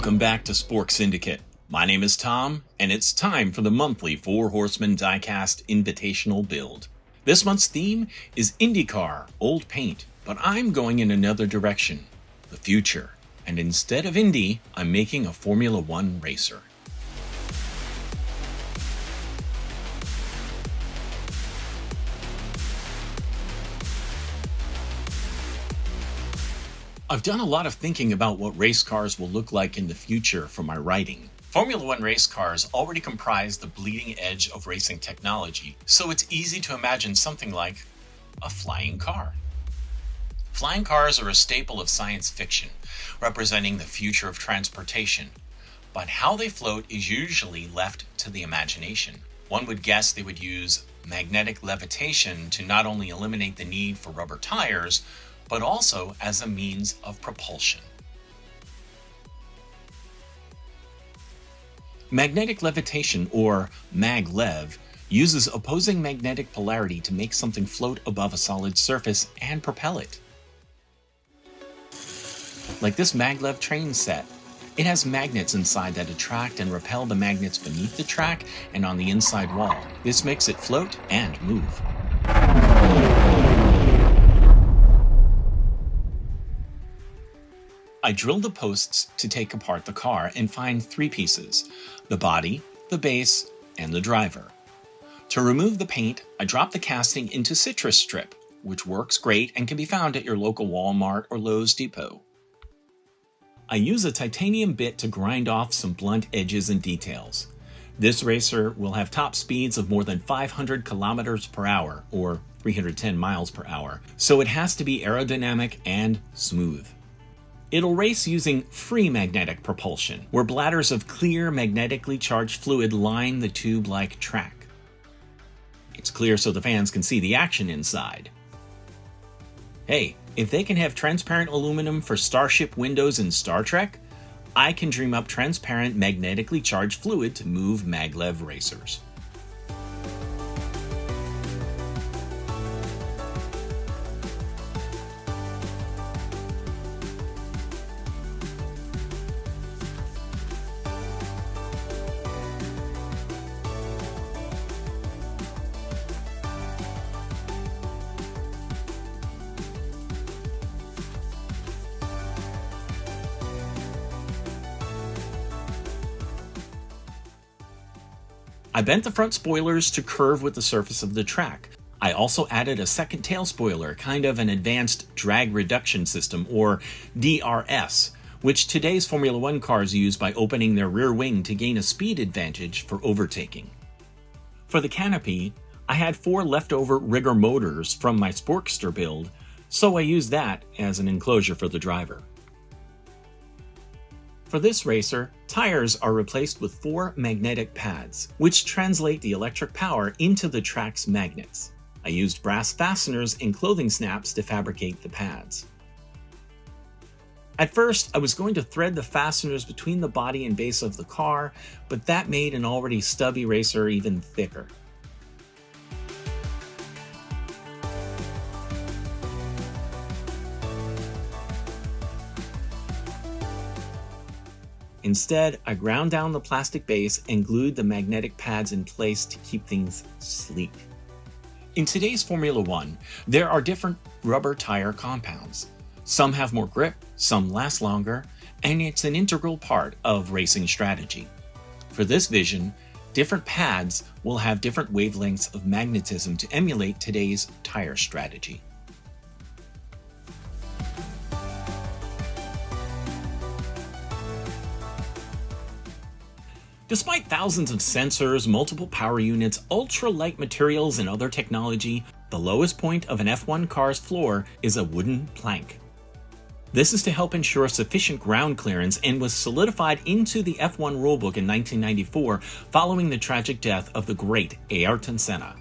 Welcome back to Spork Syndicate. My name is Tom, and it's time for the monthly Four Horsemen Diecast Invitational build. This month's theme is IndyCar, old paint, but I'm going in another direction, the future. And instead of Indy, I'm making a Formula One racer. I've done a lot of thinking about what race cars will look like in the future for my writing. Formula One race cars already comprise the bleeding edge of racing technology, so it's easy to imagine something like a flying car. Flying cars are a staple of science fiction, representing the future of transportation. But how they float is usually left to the imagination. One would guess they would use magnetic levitation to not only eliminate the need for rubber tires, but also as a means of propulsion. Magnetic levitation, or maglev, uses opposing magnetic polarity to make something float above a solid surface and propel it. Like this maglev train set, it has magnets inside that attract and repel the magnets beneath the track and on the inside wall. This makes it float and move. I drilled the posts to take apart the car and find three pieces: the body, the base, and the driver. To remove the paint, I dropped the casting into citrus strip, which works great and can be found at your local Walmart or Lowe's depot. I use a titanium bit to grind off some blunt edges and details. This racer will have top speeds of more than 500 kilometers per hour, or 310 miles per hour, so it has to be aerodynamic and smooth. It'll race using free magnetic propulsion, where bladders of clear magnetically charged fluid line the tube-like track. It's clear so the fans can see the action inside. Hey, if they can have transparent aluminum for starship windows in Star Trek, I can dream up transparent magnetically charged fluid to move maglev racers. I bent the front spoilers to curve with the surface of the track. I also added a second tail spoiler, kind of an advanced drag reduction system, or DRS, which today's Formula One cars use by opening their rear wing to gain a speed advantage for overtaking. For the canopy, I had 4 leftover rigger motors from my Sporkster build, so I used that as an enclosure for the driver. For this racer, tires are replaced with 4 magnetic pads, which translate the electric power into the track's magnets. I used brass fasteners and clothing snaps to fabricate the pads. At first, I was going to thread the fasteners between the body and base of the car, but that made an already stubby racer even thicker. Instead, I ground down the plastic base and glued the magnetic pads in place to keep things sleek. In today's Formula One, there are different rubber tire compounds. Some have more grip, some last longer, and it's an integral part of racing strategy. For this vision, different pads will have different wavelengths of magnetism to emulate today's tire strategy. Despite thousands of sensors, multiple power units, ultra-light materials, and other technology, the lowest point of an F1 car's floor is a wooden plank. This is to help ensure sufficient ground clearance and was solidified into the F1 rulebook in 1994 following the tragic death of the great Ayrton Senna.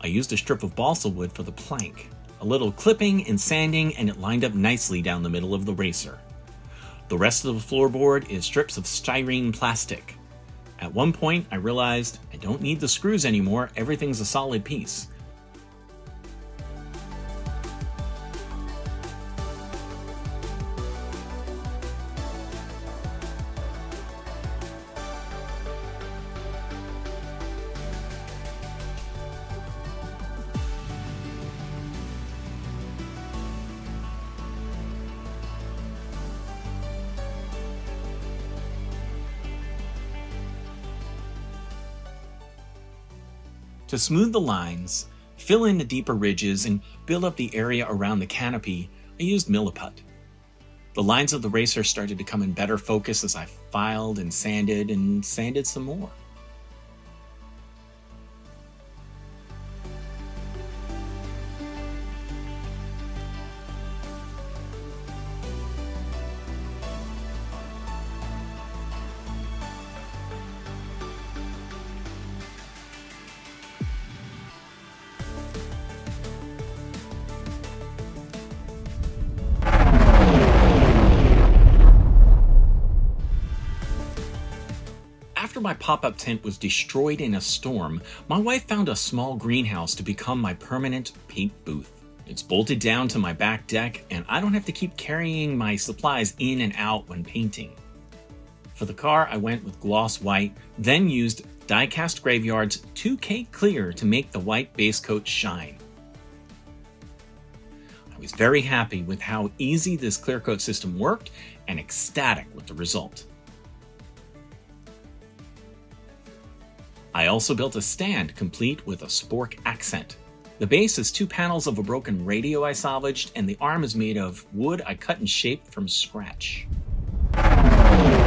I used a strip of balsa wood for the plank, a little clipping and sanding, and it lined up nicely down the middle of the racer. The rest of the floorboard is strips of styrene plastic. At one point, I realized I don't need the screws anymore, everything's a solid piece. To smooth the lines, fill in the deeper ridges, and build up the area around the canopy, I used Milliput. The lines of the racer started to come in better focus as I filed and sanded some more. After my pop-up tent was destroyed in a storm, my wife found a small greenhouse to become my permanent paint booth. It's bolted down to my back deck, and I don't have to keep carrying my supplies in and out when painting. For the car, I went with gloss white, then used Diecast Graveyard's 2K Clear to make the white base coat shine. I was very happy with how easy this clear coat system worked and ecstatic with the result. I also built a stand complete with a spork accent. The base is 2 panels of a broken radio I salvaged, and the arm is made of wood I cut and shaped from scratch. I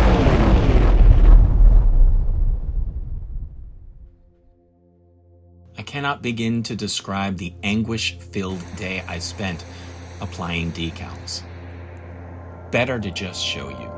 cannot begin to describe the anguish-filled day I spent applying decals. Better to just show you.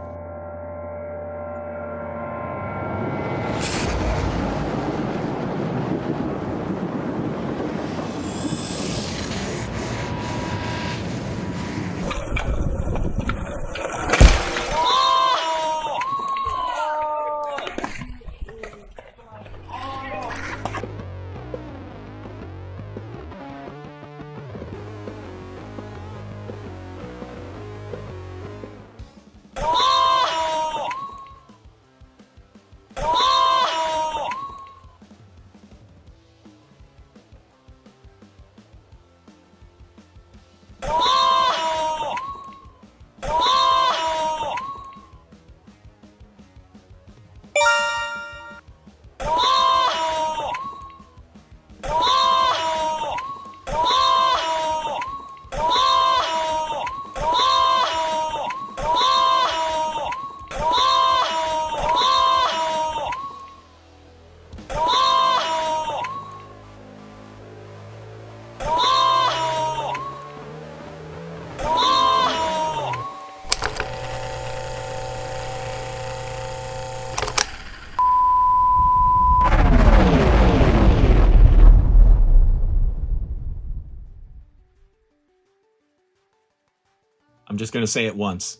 I'm just going to say it once.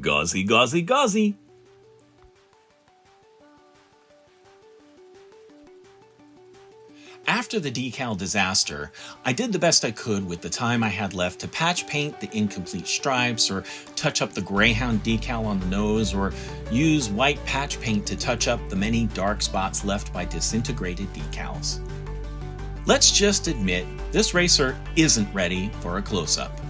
Gauzy, gauzy, gauzy. After the decal disaster, I did the best I could with the time I had left to patch paint the incomplete stripes, or touch up the Greyhound decal on the nose, or use white patch paint to touch up the many dark spots left by disintegrated decals. Let's just admit, this racer isn't ready for a close-up.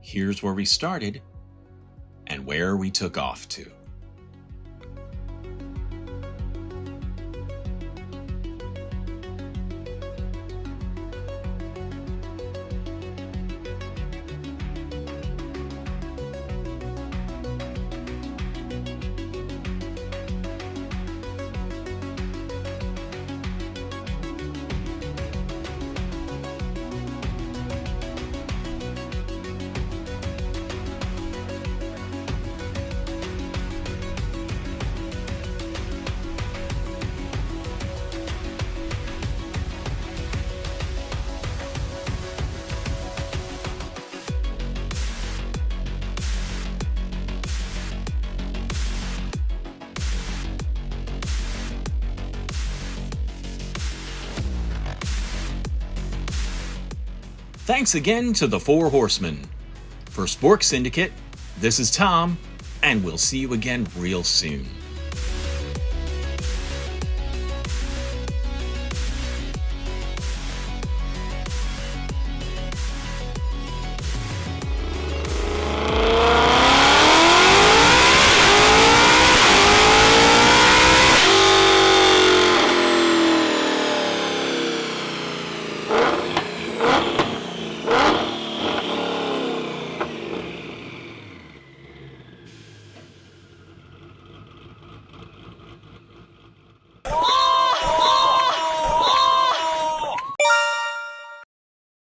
Here's where we started and where we took off to. Thanks again to the Four Horsemen. For Spork Syndicate, this is Tom, and we'll see you again real soon.